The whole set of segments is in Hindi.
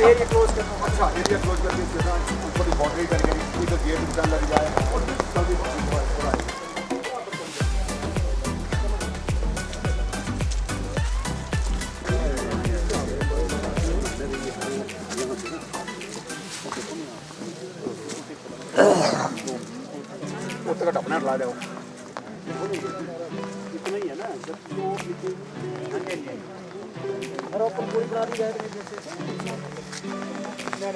एरिया क्लोज करना, अच्छा एरिया क्लोज करके थोड़ी बाउंड्री करके इधर गेट दुकान लग जाए और जल्दी थोड़ा उत्तर का अपना ला जाओ इतना ही है ना जब और ओपन पूरी बना दी जाए जैसे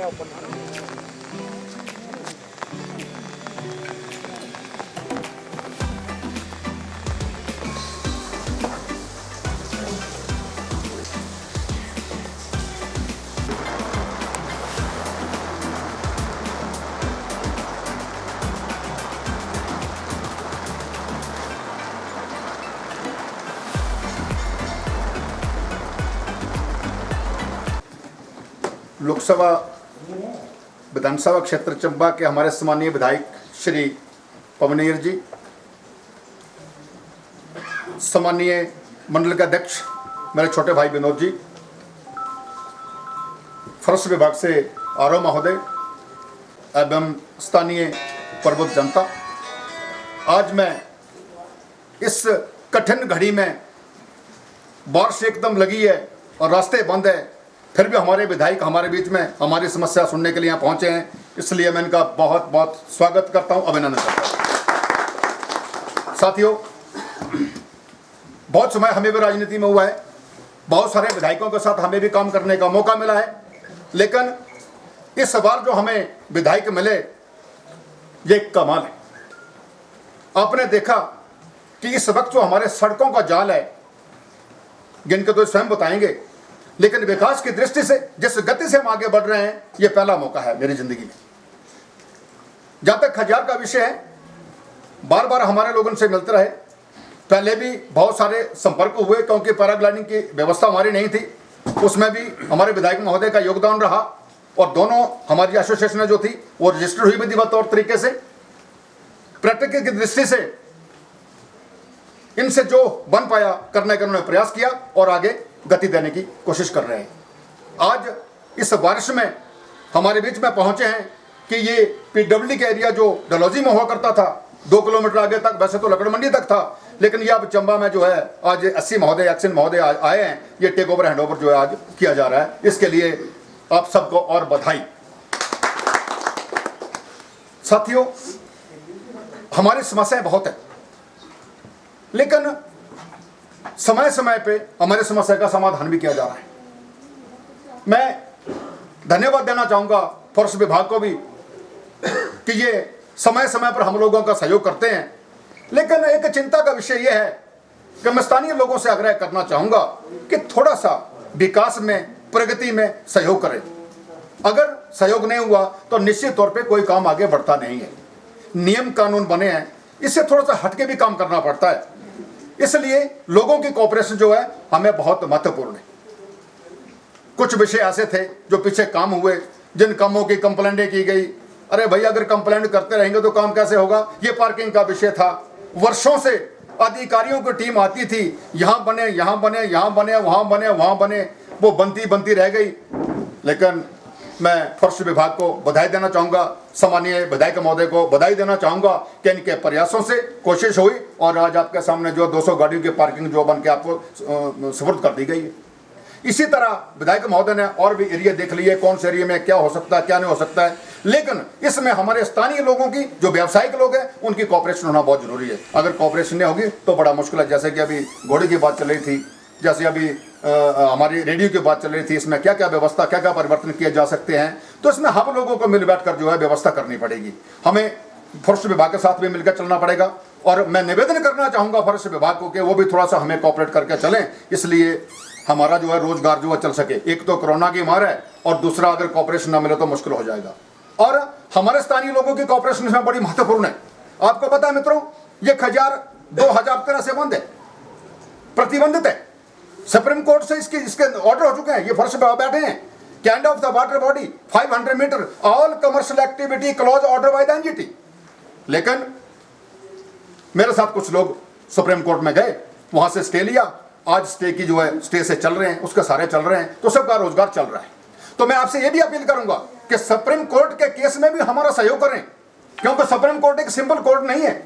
ओपन लोकसभा विधानसभा क्षेत्र चंबा के हमारे सम्मानीय विधायक श्री पवनीर जी, सम्मानीय मंडल के अध्यक्ष मेरे छोटे भाई विनोद जी, फॉरेस्ट विभाग से आरओ महोदय एवं स्थानीय प्रबुद्ध जनता, आज मैं इस कठिन घड़ी में बारिश एकदम लगी है और रास्ते बंद है, फिर भी हमारे विधायक हमारे बीच में हमारी समस्या सुनने के लिए यहाँ पहुँचे हैं, इसलिए मैं इनका बहुत बहुत स्वागत करता हूँ, अभिनंदन करता हूँ। साथियों, बहुत समय हमें भी राजनीति में हुआ है, बहुत सारे विधायकों के साथ हमें भी काम करने का मौका मिला है, लेकिन इस बार जो हमें विधायक मिले ये कमाल है। आपने देखा कि इस वक्त जो हमारे सड़कों का जाल है, जिनके तो स्वयं बताएंगे, लेकिन विकास की दृष्टि से जिस गति से हम आगे बढ़ रहे हैं, ये पहला मौका है मेरी जिंदगी में। जहां तक खजियार का विषय है, बार बार हमारे लोगों से मिलते रहे, पहले भी बहुत सारे संपर्क हुए, क्योंकि पैराग्लाइडिंग की व्यवस्था हमारी नहीं थी, उसमें भी हमारे विधायक महोदय का योगदान रहा, और दोनों हमारी एसोसिएशन जो थी वो रजिस्टर्ड हुई विधिवत तौर तरीके से। पर्यटक की दृष्टि से इनसे जो बन पाया करने का उन्होंने प्रयास किया और आगे गति देने की कोशिश कर रहे हैं। आज इस बारिश में हमारे बीच में पहुंचे हैं कि ये पीडब्ल्यूडी का एरिया जो डलहौजी में हुआ करता था 2 किलोमीटर आगे तक, वैसे तो लकड़ मंडी तक था, लेकिन ये अब चंबा में जो है आज अस्सी महोदय एक्शन महोदय आए हैं, ये टेक ओवर हैंड ओवर जो है आज किया जा रहा है। इसके लिए आप सबको और बधाई। साथियों, हमारी समस्याएं बहुत है, लेकिन समय समय पे हमारी समस्या का समाधान भी किया जा रहा है। मैं धन्यवाद देना चाहूंगा फॉरेस्ट विभाग को भी कि ये समय समय पर हम लोगों का सहयोग करते हैं, लेकिन एक चिंता का विषय यह है कि मैं स्थानीय लोगों से आग्रह करना चाहूंगा कि थोड़ा सा विकास में, प्रगति में सहयोग करें। अगर सहयोग नहीं हुआ तो निश्चित तौर पे कोई काम आगे बढ़ता नहीं है। नियम कानून बने हैं, इससे थोड़ा सा हटके भी काम करना पड़ता है, इसलिए लोगों की कोऑपरेशन जो है हमें बहुत महत्वपूर्ण है। कुछ विषय ऐसे थे जो पीछे काम हुए, जिन कामों की कंप्लेंटें की गई। अरे भाई, अगर कंप्लेंट करते रहेंगे तो काम कैसे होगा। ये पार्किंग का विषय था, वर्षों से अधिकारियों की टीम आती थी, यहाँ बने, यहाँ बने, यहाँ बने, वहाँ बने, वहाँ बने, वो बनती रह गई। लेकिन मैं फॉरेस्ट विभाग को बधाई देना चाहूँगा, सम्मानीय विधायक महोदय को बधाई देना चाहूँगा कि इनके प्रयासों से कोशिश हुई और आज आपके सामने जो 200 गाड़ियों की पार्किंग जो बन के आपको सुपुर्द कर दी गई है। इसी तरह विधायक महोदय ने और भी एरिया देख लिए, कौन से एरिया में क्या हो सकता है, क्या नहीं हो सकता है, लेकिन इसमें हमारे स्थानीय लोगों की, जो व्यावसायिक लोग हैं, उनकी कोऑपरेशन होना बहुत जरूरी है। अगर कोऑपरेशन नहीं होगी तो बड़ा मुश्किल है। जैसे कि अभी घोड़े की बात चल रही थी, जैसे अभी हमारी रेडियो की बात चल रही थी, इसमें क्या क्या व्यवस्था, क्या क्या परिवर्तन किए जा सकते हैं, तो इसमें हम लोगों को मिल बैठ कर जो है व्यवस्था करनी पड़ेगी। हमें फॉरेस्ट विभाग के साथ भी मिलकर चलना पड़ेगा, और मैं निवेदन करना चाहूँगा फॉरेस्ट विभाग को कि वो भी थोड़ा सा हमें कोऑपरेट करके चलें, इसलिए हमारा जो है रोजगार जो है चल सके। एक तो कोरोना की मार है, और दूसरा अगर कोऑपरेशन ना मिले तो मुश्किल हो जाएगा। और हमारे स्थानीय लोगों की कोऑपरेशन इसमें बड़ी महत्वपूर्ण है। आपको पता है मित्रों, ये खजियार 2013 से बंद है, प्रतिबंधित है। सुप्रीम कोर्ट से इसके ऑर्डर हो चुके हैं, ये फॉरेस्ट विभाग बैठे हैं कि end of the water body 500 metre all commercial activity close order by the NGT. लेकिन मेरे साथ कुछ लोग सुप्रीम कोर्ट में गए, वहां से स्टे लिया, आज स्टे की जो है स्टे से चल रहे हैं, उसके सारे चल रहे हैं, तो सबका रोजगार चल रहा है। तो मैं आपसे यह भी अपील करूंगा कि सुप्रीम कोर्ट के केस में भी हमारा सहयोग करें, क्योंकि सुप्रीम कोर्ट एक सिंपल कोर्ट नहीं है।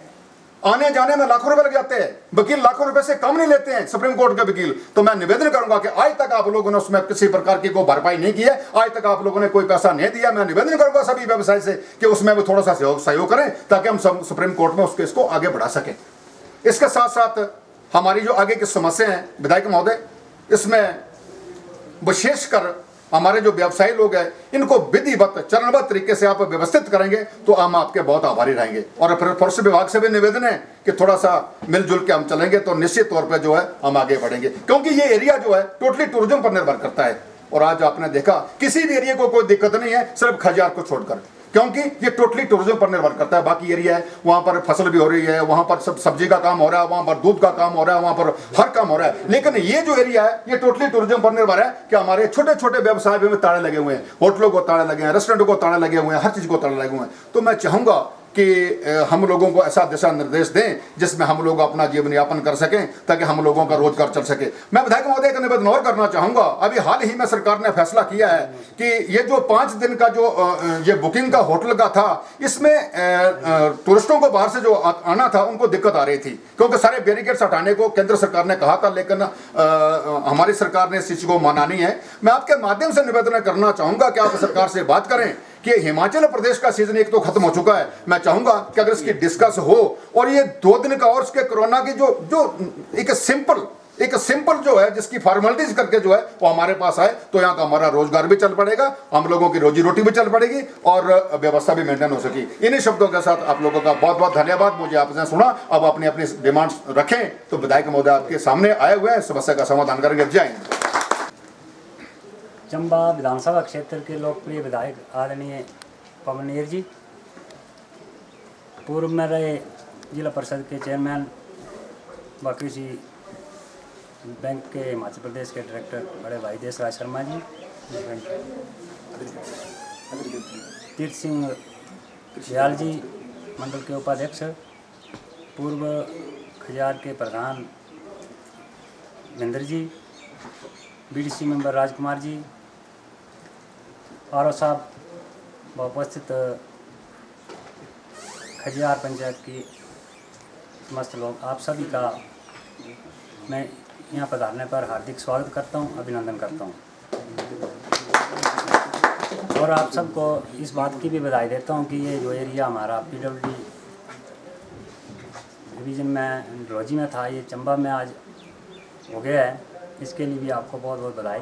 आने जाने में लाखों रुपए लग जाते हैं, वकील लाखों रुपए से कम नहीं लेते हैं सुप्रीम कोर्ट के वकील। तो मैं निवेदन करूंगा कि आज तक आप लोगों ने उसमें किसी प्रकार की कोई भरपाई नहीं की है, आज तक आप लोगों ने कोई पैसा नहीं दिया। मैं निवेदन करूंगा सभी व्यवसाय से कि उसमें भी थोड़ा सा सहयोग करें, ताकि हम सुप्रीम कोर्ट में उस केस को आगे बढ़ा सकें। इसके साथ साथ हमारी जो आगे की समस्या है विधायक महोदय, इसमें विशेषकर हमारे जो व्यवसायी लोग हैं, इनको विधिवत चरणबद्ध तरीके से आप व्यवस्थित करेंगे तो हम आपके बहुत आभारी रहेंगे। और फिर फॉरेस्ट विभाग से भी निवेदन है कि थोड़ा सा मिलजुल के हम चलेंगे तो निश्चित तौर पर जो है हम आगे बढ़ेंगे, क्योंकि ये एरिया जो है टोटली टूरिज्म पर निर्भर करता है। और आज आपने देखा किसी भी एरिया को कोई दिक्कत नहीं है, सिर्फ खजियार को छोड़कर, क्योंकि ये टोटली टूरिज्म पर निर्भर करता है। बाकी एरिया है, वहां पर फसल भी हो रही है, वहां पर सब सब्जी का काम हो रहा है, वहां पर दूध का काम हो रहा है, वहां पर हर काम हो रहा है। लेकिन ये जो एरिया है ये टोटली टूरिज्म पर निर्भर है कि हमारे छोटे छोटे व्यवसाय में ताले लगे हुए हैं, होटलों को ताले लगे हैं, रेस्टोरेंटों को ताले लगे हुए हैं, हर चीज को ताले लगे हुए हैं। तो मैं चाहूंगा कि हम लोगों को ऐसा दिशा निर्देश दें जिसमें हम लोग अपना जीवन यापन कर सकें, ताकि हम लोगों का रोजगार चल सके। मैं विधायक महोदय का निवेदन और करना चाहूंगा, अभी हाल ही में सरकार ने फैसला किया है कि ये जो 5 दिन का जो ये बुकिंग का होटल का था, इसमें टूरिस्टों को बाहर से जो आना था उनको दिक्कत आ रही थी, क्योंकि सारे बैरिकेड्स हटाने को केंद्र सरकार ने कहा था, लेकिन हमारी सरकार ने इस चीज को माना नहीं है। मैं आपके माध्यम से निवेदन करना चाहूंगा कि आप सरकार से बात करें कि हिमाचल प्रदेश का सीजन एक तो खत्म हो चुका है। मैं चाहूंगा कि अगर इसकी डिस्कस हो और ये 2 दिन का और उसके कोरोना की जो एक सिंपल जो है जिसकी फॉर्मेलिटीज करके जो है वो हमारे पास आए, तो यहाँ का हमारा रोजगार भी चल पड़ेगा, हम लोगों की रोजी रोटी भी चल पड़ेगी और व्यवस्था भी मेंटेन हो सकी। इन्हीं शब्दों के साथ आप लोगों का बहुत बहुत धन्यवाद। मुझे आपने सुना, अब अपनी अपनी डिमांड्स रखें तो विधायक महोदय आपके सामने आए हुए हैं, समस्या का समाधान करेंगे। जय हिंद। चंबा विधानसभा क्षेत्र के लोकप्रिय विधायक आदरणीय पवनेर जी, पूर्व में रहे जिला परिषद के चेयरमैन व कृषि बैंक के हिमाचल प्रदेश के डायरेक्टर बड़े भाई देशराज शर्मा जी, तीर्थ सिंह दयाल जी मंडल के उपाध्यक्ष, पूर्व खजार के प्रधान महेंद्र जी, बीडीसी मेंबर राजकुमार जी, आर साहब व उपस्थित खजियार पंचायत की समस्त लोग, आप सभी का मैं यहाँ पधारने पर हार्दिक स्वागत करता हूँ, अभिनंदन करता हूँ और आप सबको इस बात की भी बधाई देता हूँ कि ये जो एरिया हमारा पीडब्ल्यूडी डिवीज़न में डलहौजी में था, ये चंबा में आज हो गया है। इसके लिए भी आपको बहुत बहुत बधाई।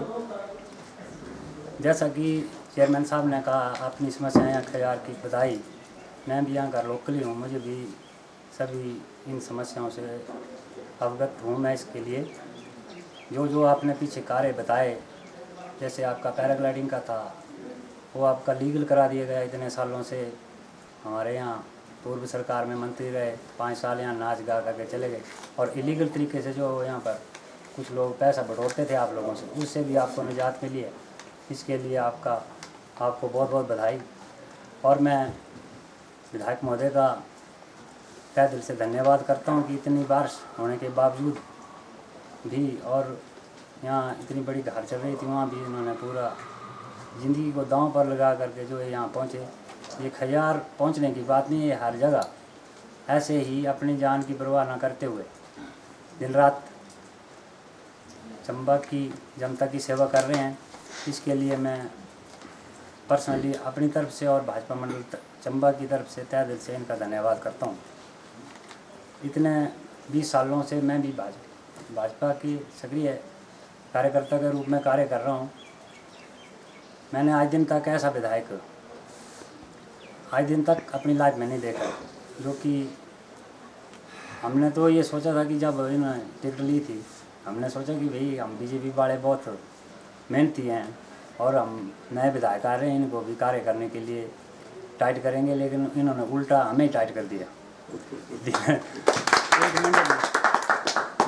जैसा कि चेयरमैन साहब ने कहा, अपनी समस्याएं खजार की बताई, मैं भी यहाँ का लोकली हूँ, मुझे भी सभी इन समस्याओं से अवगत हूँ। मैं इसके लिए जो आपने पीछे कार्य बताए, जैसे आपका पैराग्लाइडिंग का था, वो आपका लीगल करा दिया गया। इतने सालों से हमारे यहाँ पूर्व सरकार में मंत्री रहे, 5 साल यहाँ नाच गा करके चले गए और इलीगल तरीके से जो यहाँ पर कुछ लोग पैसा बटोरते थे आप लोगों से, उससे भी आपको निजात मिली है। इसके लिए आपको बहुत बहुत बधाई। और मैं विधायक महोदय का तहे दिल से धन्यवाद करता हूँ कि इतनी बारिश होने के बावजूद भी और यहाँ इतनी बड़ी धार चल रही थी, वहाँ भी इन्होंने पूरा ज़िंदगी को दांव पर लगा करके जो है यहाँ पहुँचे। ये खजार पहुँचने की बात नहीं है, हर जगह ऐसे ही अपनी जान की परवाह न करते हुए दिन रात चंबा की जनता की सेवा कर रहे हैं। इसके लिए मैं पर्सनली अपनी तरफ से और भाजपा मंडल चंबा की तरफ से तहे दिल से इनका धन्यवाद करता हूँ। इतने 20 सालों से मैं भी भाजपा की सक्रिय कार्यकर्ता के रूप में कार्य कर रहा हूँ। मैंने आज दिन तक ऐसा विधायक अपनी लाइफ में नहीं देखा, जो कि हमने तो ये सोचा था कि जब इन्होंने टिकट ली थी, हमने सोचा कि भाई हम बीजेपी वाले बहुत मेहनती हैं और हम नए विधायक आ रहे हैं, इनको भी कार्य करने के लिए टाइट करेंगे, लेकिन इन्होंने उल्टा हमें ही टाइट कर दिया।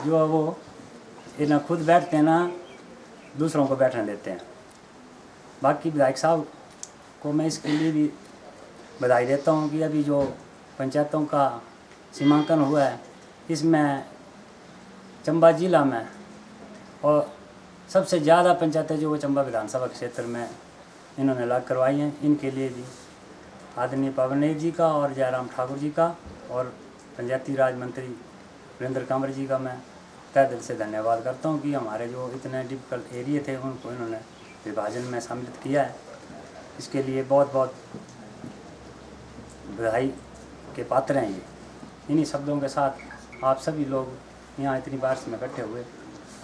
जो है वो इन्हें खुद बैठते हैं ना, दूसरों को बैठने देते हैं। बाकी विधायक साहब को मैं इसके लिए भी बधाई देता हूँ कि अभी जो पंचायतों का सीमांकन हुआ है, इसमें चंबा जिला में और सबसे ज़्यादा पंचायतें जो वो चंबा विधानसभा क्षेत्र में इन्होंने लाग करवाई हैं। इनके लिए भी आदरणीय पवनेर जी का और जयराम ठाकुर जी का और पंचायती राज मंत्री वीरेंद्र कंवर जी का मैं तहे दिल से धन्यवाद करता हूं कि हमारे जो इतने डिफिकल्ट एरिया थे उनको इन्होंने विभाजन में सम्मिलित किया है। इसके लिए बहुत बहुत बधाई के पात्र हैं ये। इन्हीं शब्दों के साथ आप सभी लोग यहाँ इतनी बारिश में इकट्ठे हुए,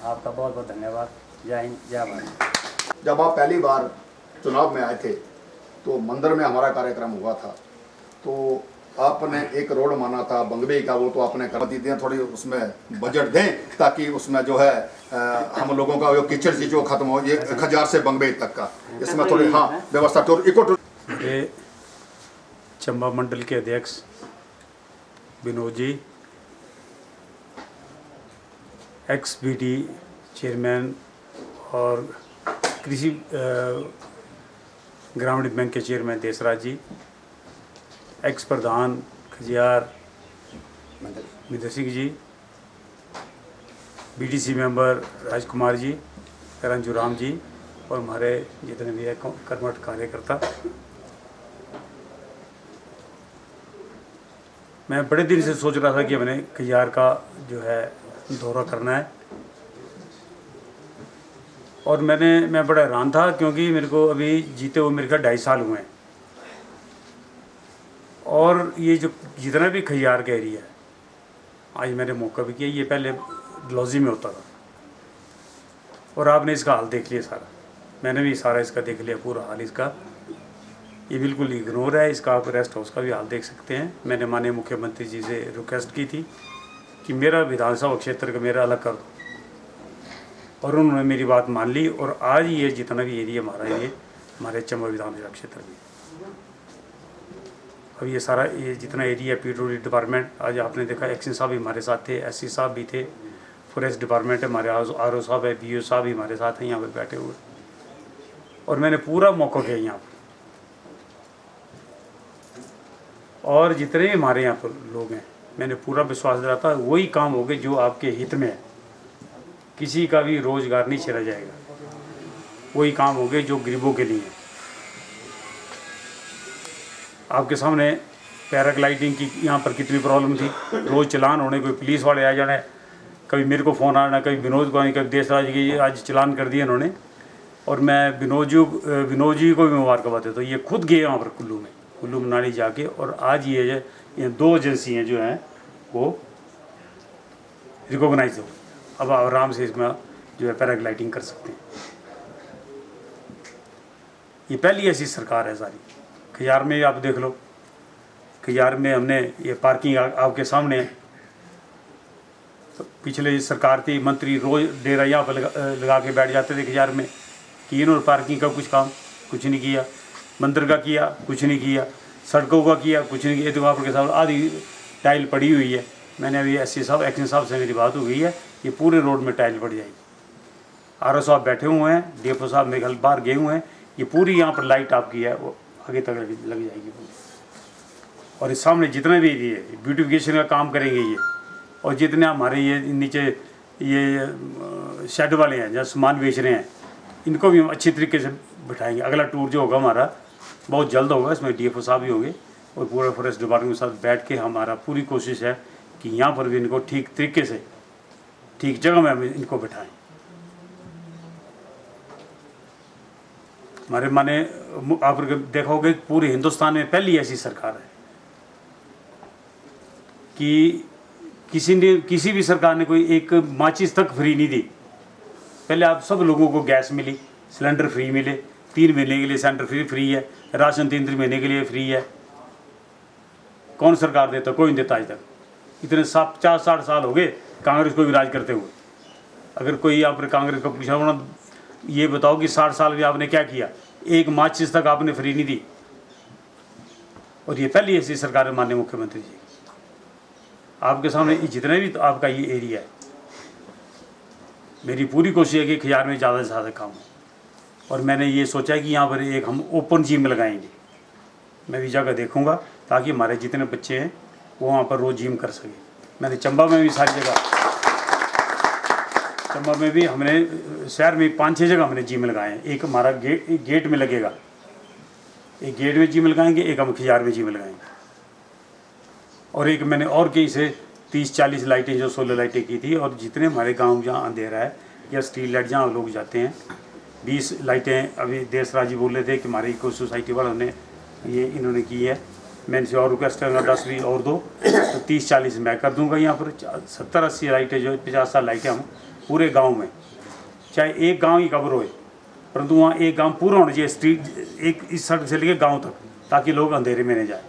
आपका बहुत बहुत धन्यवाद। जय हिंद, जय भारत। जब आप पहली बार चुनाव में आए थे तो मंदिर में हमारा कार्यक्रम हुआ था, तो आपने एक रोड माना था बंगबई का, वो तो आपने कर दी थी। थोड़ी उसमें बजट दें ताकि उसमें जो है हम लोगों का जो कीचड़ सी जो खत्म हो, ये खजार से बंगबई तक का इसमें थोड़ी हाँ व्यवस्था तो इको। चंबा मंडल के अध्यक्ष Vinod ji, x BD chairman और कृषि ग्रामीण बैंक के चेयरमैन देशराज जी, एक्स प्रधान खजियार महेंद्र सिंह जी, बीडीसी मेंबर राजकुमार जी, रंजू राम जी और हमारे जितने भी कर्मठ कार्यकर्ता। मैं बड़े दिन से सोच रहा था कि मैंने खजियार का जो है दौरा करना है और मैं बड़ा हैरान था क्योंकि मेरे को अभी जीते हुए मेरे ख्याल 2.5 साल हुए हैं और ये जो जितना भी खजियार का एरिया है, आज मैंने मौका भी किया, ये पहले डलहौजी में होता था और आपने इसका हाल देख लिया सारा, मैंने भी सारा इसका देख लिया पूरा हाल इसका। ये बिल्कुल इग्नोर है, इसका आप रेस्ट हाउस का भी हाल देख सकते हैं। मैंने माननीय मुख्यमंत्री जी से रिक्वेस्ट की थी कि मेरा विधानसभा क्षेत्र का मेरा अलग कर दो, और उन्होंने मेरी बात मान ली। और आज ये जितना भी एरिया हमारा, ये हमारे चंबा विधानसभा क्षेत्र में अब ये सारा ये जितना एरिया पीडब्ल्यूडी डिपार्टमेंट, आज आपने देखा एक्शन साहब भी हमारे साथ थे, एससी साहब भी थे, फॉरेस्ट डिपार्टमेंट है हमारे, आरओ साहब है, बीओ साहब भी हमारे साथ हैं यहाँ पर बैठे हुए। और मैंने पूरा मौका किया यहाँ पर, और जितने भी हमारे यहाँ पर लोग हैं मैंने पूरा विश्वास दिलाता, वही काम होंगे जो आपके हित में है, किसी का भी रोज़गार नहीं छीना जाएगा, वही काम होंगे जो गरीबों के लिए है। आपके सामने पैराग्लाइडिंग की यहाँ पर कितनी प्रॉब्लम थी, रोज़ चलान होने, कोई पुलिस वाले आ जाने, कभी मेरे को फ़ोन आना, कभी विनोद को आने, कभी देशराज की, आज चलान कर दिया इन्होंने। और मैं विनोद जी को भी मुबारकबाद देता हूँ, ये खुद गए वहाँ पर कुल्लू मनाली जाके, और आज ये 2 एजेंसियाँ जो हैं वो रिकॉग्नाइज हो, अब आराम से इसमें जो है पैराग्लाइडिंग कर सकते हैं। ये पहली ऐसी सरकार है सारी। खजियार में आप देख लो, खजियार में हमने ये पार्किंग आपके सामने है, तो पिछले सरकार थी, मंत्री रोज़ डेरा यहाँ पर लगा के बैठ जाते थे खजियार में कि इन्होंने पार्किंग का कुछ नहीं किया, मंदिर का किया कुछ नहीं किया, सड़कों का किया कुछ नहीं किया। तो वहाँ पर साहब आधी टाइल पड़ी हुई है। मैंने अभी एससी साहब एक्शन साहब से मेरी बात हो गई है, ये पूरे रोड में टाइल पड़ जाएगी। आरओ साहब बैठे हुए हैं, डीएफओ साहब मेरे ख्याल बाहर गए हुए हैं, ये पूरी यहाँ पर लाइट आपकी है वो आगे तक लग जाएगी पूरी। और इस सामने जितने भी ये ब्यूटिफिकेशन का काम करेंगे ये, और जितने हमारे ये नीचे ये शेड वाले हैं जहाँ सामान बेच रहे हैं, इनको भी हम अच्छी तरीके से बिठाएंगे। अगला टूर जो होगा हमारा बहुत जल्द होगा, इसमें डीएफओ साहब भी होंगे और पूरा फॉरेस्ट डिपार्टमेंट के साथ बैठ के हमारा पूरी कोशिश है कि यहाँ पर भी इनको ठीक तरीके से ठीक जगह में हम इनको बिठाएं। हमारे माने आप देखा होगा पूरे हिंदुस्तान में पहली ऐसी सरकार है कि किसी भी सरकार ने कोई एक माचिस तक फ्री नहीं दी। पहले आप सब लोगों को गैस मिली, सिलेंडर फ्री मिले, 3 महीने के लिए सिलेंडर फ्री है, राशन 3 महीने के लिए फ्री है। कौन सरकार देता? कोई नहीं देता आज तक। इतने 50-60 साल हो गए कांग्रेस को भी राज करते हुए। अगर कोई यहाँ पर कांग्रेस को पूछा होना, ये बताओ कि 60 साल में आपने क्या किया? एक माचिस तक आपने फ्री नहीं दी। और ये पहली ऐसी सरकार है माननीय मुख्यमंत्री जी। आपके सामने जितने भी तो आपका ये एरिया है, मेरी पूरी कोशिश है कि खजियार में ज़्यादा से ज़्यादा काम हो। और मैंने ये सोचा है कि यहाँ पर एक हम ओपन जिम लगाएंगे। मैं भी जगह देखूँगा ताकि हमारे जितने बच्चे हैं वो वहाँ पर रोज़ जिम कर सके। मैंने चंबा में भी सारी जगह, चंबा में भी हमने शहर में 5-6 जगह हमने जिम लगाए हैं। एक हमारा गेट में लगेगा, एक गेट में जिम लगाएंगे, एक हम खजियार में जिम लगाएंगे, और एक मैंने और कहीं से 30-40 लाइटें जो सोलर लाइटें की थी। और जितने हमारे गांव जहाँ अंधेरा है या स्ट्रीट लाइट जहाँ लोग जाते हैं, 20 लाइटें अभी देशराज जी बोल रहे थे कि हमारी इको सोसाइटी वालों ने ये इन्होंने की है। मैं इनसे और रिक्वेस्ट करूँगा 10 भी और दो, तो 30-40 मैं कर दूँगा। यहाँ पर 70-80 लाइटें जो 50 लाइटें हम पूरे गाँव में, चाहे एक गाँव ही कवर होए, परंतु वहाँ एक गाँव पूरा होना चाहिए, स्ट्रीट एक इस सड़क से लेकर गाँव तक, ताकि लोग अंधेरे में नहीं जाए।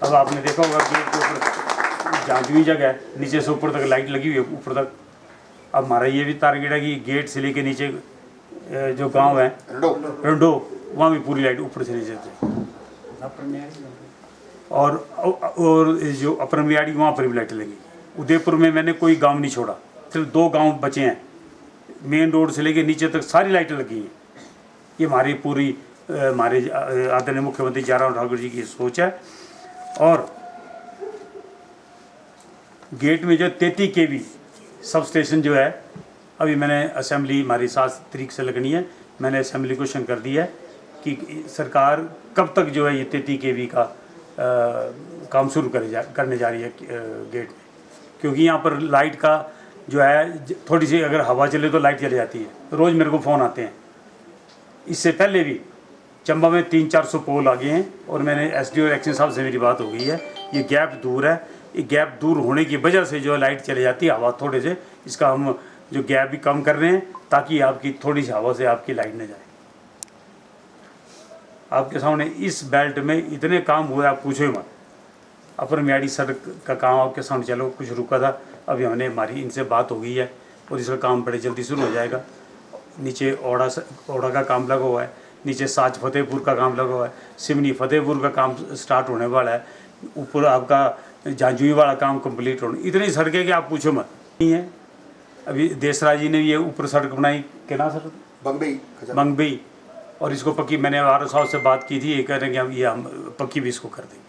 अब आपने देखा होगा गेट के ऊपर जहाँ भी जगह है नीचे से ऊपर तक लाइट लगी हुई है, ऊपर तक। अब हमारा ये भी टारगेट है कि गेट से लेके नीचे जो गांव है रंडो, वहाँ भी पूरी लाइट ऊपर से नीचे से, और जो अपर मियाड़ी वहाँ पर भी लाइटें लगी। उदयपुर में मैंने कोई गांव नहीं छोड़ा, सिर्फ 2 गांव बचे हैं, मेन रोड से लेके नीचे तक सारी लाइटें लगी हैं। ये हमारी पूरी हमारे आदरणीय मुख्यमंत्री जयराम ठाकुर जी की सोच है। और गेट में जो 33 kV सब स्टेशन जो है, अभी मैंने असेंबली हमारी 7 तारीख से लगनी है, मैंने असेंबली क्वेश्चन कर दिया है कि सरकार कब तक जो है ये 33 kV का काम शुरू करने जा रही है गेट में। क्योंकि यहाँ पर लाइट का जो है थोड़ी सी अगर हवा चले तो लाइट चली जाती है। रोज़ मेरे को फ़ोन आते हैं, इससे पहले भी चंबा में 300-400 पोल आ गए हैं और मैंने एसडीओ और एक्शन साहब से मेरी बात हो गई है। ये गैप दूर है, ये गैप दूर होने की वजह से जो लाइट चली जाती है हवा थोड़े से, इसका हम जो गैप भी कम कर रहे हैं ताकि आपकी थोड़ी सी हवा से आपकी लाइट न जाए। आपके सामने इस बेल्ट में इतने काम हुए आप पूछो मत। अपर मियाड़ी सड़क का काम आपके सामने चलो कुछ रुका था, अभी हमने हमारी इनसे बात हो गई है और इसका काम बड़े जल्दी शुरू हो जाएगा। नीचे ओड़ा का काम लगा हुआ है, नीचे साज फतेहपुर का काम लगा हुआ है, सिमनी फतेहपुर का काम स्टार्ट होने वाला है, ऊपर आपका जांजुई वाला काम कंप्लीट होने, इतनी सड़कें कि आप पूछो मत नहीं है। अभी देसराज जी ने ये ऊपर सड़क बनाई, क्या नाम सर? बंगबई, और इसको पक्की मैंने आर साहब से बात की थी, ये कह रहे हैं कि हम पक्की भी इसको कर देंगे।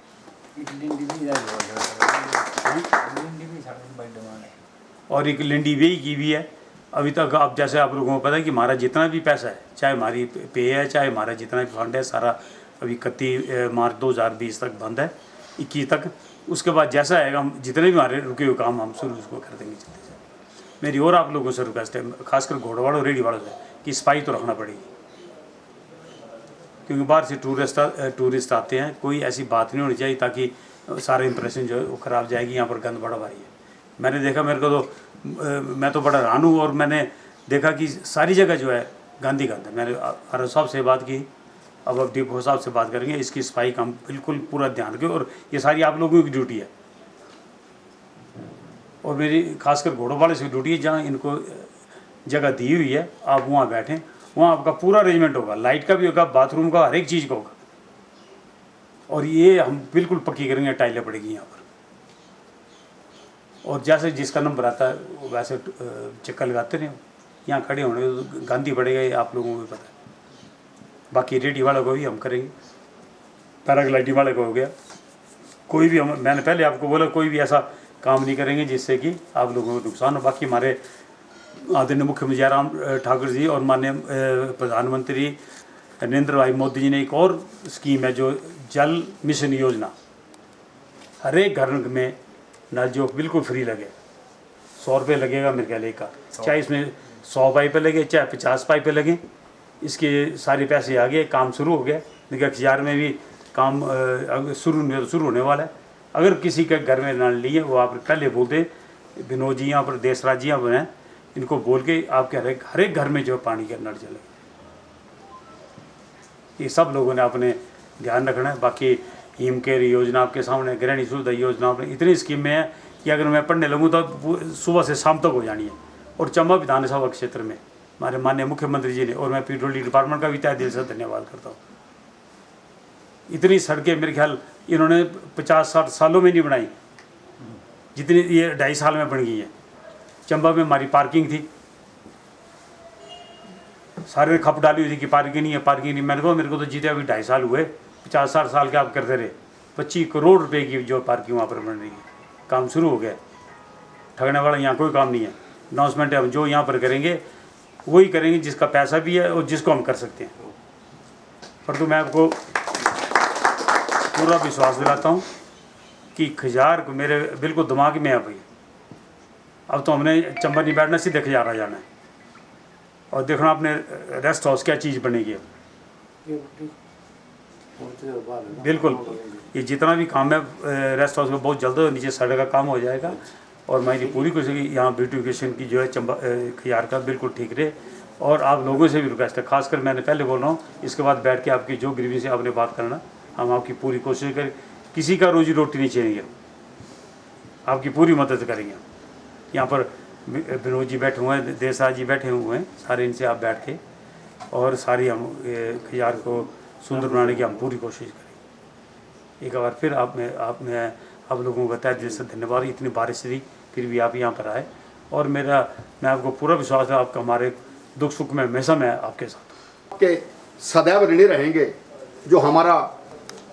और एक लिंडी वे की भी है। अभी तक आप जैसे आप लोगों को पता है कि हमारा जितना भी पैसा है, चाहे हमारी पे है, चाहे हमारा जितना भी फंड है, सारा अभी 31 मार्च 2020 तक बंद है, 21 तक। उसके बाद जैसा आएगा हम जितने भी हमारे रुके हुए काम हम शुरू उसको कर देंगे जल्दी से। मेरी और आप लोगों से रिक्वेस्ट है, खासकर घोड़े वालों रेडी वालों से, कि सफाई तो रखना पड़ेगी, क्योंकि बाहर से टूरिस्ट आते हैं। कोई ऐसी बात नहीं होनी चाहिए ताकि सारा इंप्रेशन जो है वो ख़राब जाएगी। यहाँ पर गंद बड़ा भारी है। मैंने देखा, मेरे को तो मैं तो बड़ा हैरान हूँ, और मैंने देखा कि सारी जगह जो है गंद ही गंद है। मैंने आर साहब से बात की, अब डिपो साहब से बात करेंगे, इसकी सफाई का हम बिल्कुल पूरा ध्यान रखें, और ये सारी आप लोगों की ड्यूटी है और मेरी खासकर घोड़ों वाले से ड्यूटी है। जहाँ इनको जगह दी हुई है आप वहाँ बैठें, वहाँ आपका पूरा अरेंजमेंट होगा, लाइट का भी होगा, बाथरूम का, हर एक चीज़ का होगा। और ये हम बिल्कुल पक्की करेंगे, टाइलें पड़ेगी यहाँ पर, और जैसे जिसका नंबर आता है वैसे चक्कर लगाते रहे। यहाँ खड़े होने तो गांधी पड़ेगा, ये आप लोगों को भी पता है। बाकी रेडी वाले को भी हम करेंगे, पैराग्लाइडिंग वाले को हो गया, कोई भी हम, मैंने पहले आपको बोला कोई भी ऐसा काम नहीं करेंगे जिससे कि आप लोगों को नुकसान हो। बाकी हमारे आदरणीय मुख्यमंत्री जयराम ठाकुर जी और माननीय प्रधानमंत्री नरेंद्र भाई मोदी जी ने एक और स्कीम है, जो जल मिशन योजना। हर एक घर में नल जो बिल्कुल फ्री लगे, 100 रुपये लगेगा मेरे ख्याल का, चाहे इसमें 100 पाइपें लगे चाहे 50 पाइपें लगे, इसके सारे पैसे आ गए, काम शुरू हो गया। लेकिन खियार में भी काम शुरू होने वाला है। अगर किसी के घर में नल नहीं है, वो आप पहले बोलते, विनोद जी यहाँ पर देसराज जी यहाँ पर हैं, इनको बोल के आपके हर एक घर में जो पानी का नल चले। ये सब लोगों ने अपने ध्यान रखना है। बाकी हिम केयर योजना आपके सामने, गृहिणी सुविधा योजना आपने, इतनी स्कीमें हैं कि अगर मैं पढ़ने लगूँ तो सुबह से शाम तक हो जानी है। और चंबा विधानसभा क्षेत्र में हमारे माननीय मुख्यमंत्री जी ने, और मैं पीडब्ल्यूडी डिपार्टमेंट का भी तहे दिल से धन्यवाद करता हूँ। इतनी सड़कें मेरे ख्याल इन्होंने 50-60 सालों में नहीं बनाई जितनी ये 2.5 साल में बन गई है। चंबा में हमारी पार्किंग थी, सारे ने खप डाली हुई थी कि पार्किंग नहीं है, पार्किंग नहीं। मैंने कहा मेरे को तो जीते अभी 2.5 साल हुए, 50-60 साल के आप करते रहे। 25 करोड़ रुपए की जो पार्किंग वहाँ पर बन रही है, काम शुरू हो गया। ठगने वाला यहाँ कोई काम नहीं है। अनाउंसमेंट है, हम जो यहाँ पर करेंगे वही करेंगे जिसका पैसा भी है और जिसको हम कर सकते हैं। परंतु मैं आपको पूरा विश्वास दिलाता हूँ कि खिजार को मेरे बिल्कुल दिमाग में है भाई। अब तो हमने चंबा नहीं बैठना, सीधे खिजारा जाना है और देखना अपने रेस्ट हाउस क्या चीज़ बनेगी। बिल्कुल, ये जितना भी काम है रेस्ट हाउस का बहुत जल्द नीचे सड़क का काम हो जाएगा। और मैं ये पूरी कोशिश की यहाँ ब्यूटिफिकेशन की जो है चंबा खियार का बिल्कुल ठीक रहे। और आप लोगों से भी रिक्वेस्ट है, खासकर मैंने पहले बोल रहा हूँ, इसके बाद बैठ के आपकी जो ग्रीवी से आपने बात करना, हम आपकी पूरी कोशिश करें। किसी का रोजी रोटी नहीं चाहिए, आपकी पूरी मदद करेंगे। यहाँ पर विनोद जी बैठे हुए हैं, देसराज जी बैठे हुए हैं, सारे इनसे आप बैठ के और सारी हम खियार को सुंदर बनाने की हम पूरी कोशिश करें। एक बार फिर आप लोगों को बताया दिल से धन्यवाद। इतनी बारिश थी फिर भी आप यहाँ पर आए, और मैं आपको पूरा विश्वास है आपका हमारे दुख सुख में हमेशा मैं आपके साथ के सदैव ऋणी रहेंगे। जो हमारा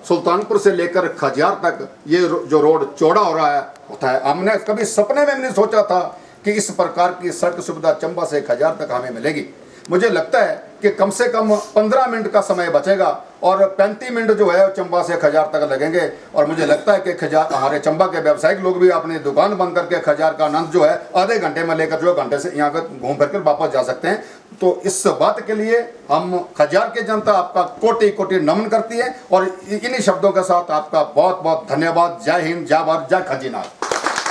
सुल्तानपुर से लेकर खजियार तक ये जो रोड चौड़ा हो रहा है होता है, हमने कभी सपने में नहीं सोचा था कि इस प्रकार की सड़क सुविधा चंबा से खजियार तक हमें मिलेगी। मुझे लगता है कि कम से कम 15 मिनट का समय बचेगा और 35 मिनट जो है चंबा से खजार तक लगेंगे। और मुझे लगता है कि खजार हमारे चंबा के व्यावसायिक लोग भी अपनी दुकान बंद करके खजार का आनंद जो है आधे घंटे में लेकर जो घंटे से यहाँ पर घूम फिर कर वापस जा सकते हैं। तो इस बात के लिए हम खजार की जनता आपका कोटि कोटि नमन करती है और इन्हीं शब्दों के साथ आपका बहुत बहुत धन्यवाद। जय हिंद, जय भारत, जय खजीनाथ।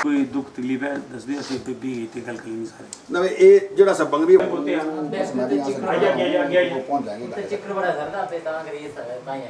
कोई दुख तकलीफ है दस दिया से भी इतनी गल करनी सारे नवे ये जड़ा सा बंगवी होते हैं पहुंच जाएंगे। चिक्कर बड़ा करना पे तां करिए तां ही